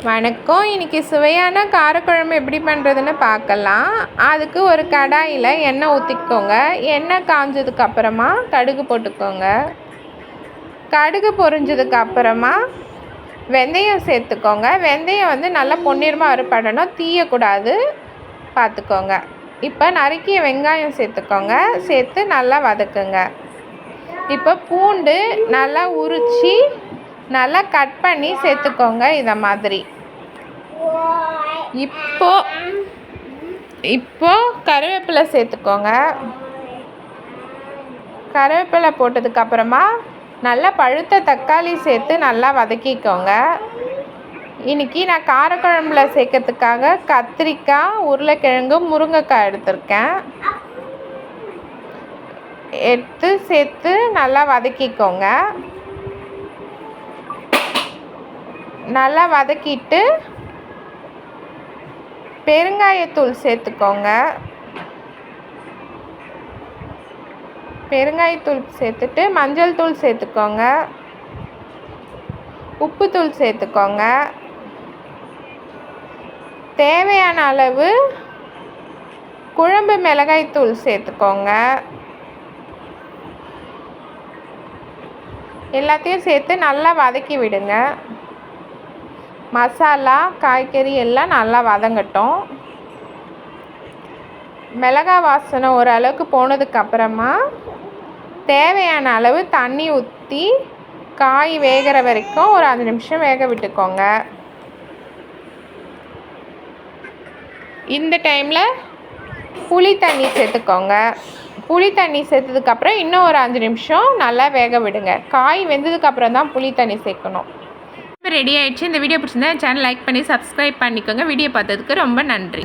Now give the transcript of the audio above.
வணக்கம். இன்றைக்கி சுவையான காரக்குழம்பு எப்படி பண்ணுறதுன்னு பார்க்கலாம். அதுக்கு ஒரு கடாயில் எண்ணெய் ஊற்றிக்கோங்க. எண்ணெய் காஞ்சதுக்கப்புறமா கடுகு போட்டுக்கோங்க. கடுகு பொரிஞ்சதுக்கப்புறமா வெந்தயம் சேர்த்துக்கோங்க. வெந்தயம் நல்லா பொன்னிறமாக வறுபடணும், தீயக்கூடாது, பார்த்துக்கோங்க. இப்போ நறுக்கிய வெங்காயம் சேர்த்துக்கோங்க. சேர்த்து நல்லா வதக்குங்க. இப்போ பூண்டு நல்லா உரித்து நல்லா கட் பண்ணி சேர்த்துக்கோங்க. இதை மாதிரி இப்போ கருவேப்பிலை சேர்த்துக்கோங்க. கருவேப்பிலை போட்டதுக்கப்புறமா நல்லா பழுத்த தக்காளி சேர்த்து நல்லா வதக்கிக்கோங்க. இன்றைக்கி நான் காரக்குழம்புல சேர்க்கறதுக்காக கத்திரிக்காய், உருளைக்கிழங்கு, முருங்கைக்காய் எடுத்திருக்கேன். எடுத்து சேர்த்து நல்லா வதக்கிக்கோங்க. நல்லா வதக்கிட்டு பெருங்காயத்தூள் சேர்த்துக்கோங்க. பெருங்காயத்தூள் சேர்த்துட்டு மஞ்சள் தூள் சேர்த்துக்கோங்க. உப்புத்தூள் சேர்த்துக்கோங்க. தேவையான அளவு குழம்பு மிளகாய்த்தூள் சேர்த்துக்கோங்க. எல்லாத்தையும் சேர்த்து நல்லா வதக்கி விடுங்க. மசாலா, காய்கறி எல்லாம் நல்லா வதங்கட்டும். மிளகாய் வாசனை ஓரளவுக்கு போனதுக்கப்புறமா தேவையான அளவு தண்ணி ஊற்றி காய் வேகிற வரைக்கும் ஒரு 5 நிமிஷம் வேக விட்டுக்கோங்க. இந்த டைமில் புளி தண்ணி சேர்த்துக்கோங்க. புளி தண்ணி சேர்த்ததுக்கப்புறம் இன்னும் ஒரு 5 நிமிஷம் நல்லா வேக விடுங்க. காய் வெந்ததுக்கப்புறம் தான் புளி தண்ணி சேர்க்கணும். இப்போ ரெடி ஆகிடுச்சு. இந்த வீடியோ பிடிச்சிருந்தா சேனல் லைக் பண்ணி சப்ஸ்கிரைப் பண்ணிக்கோங்க. வீடியோ பார்த்ததுக்கு ரொம்ப நன்றி.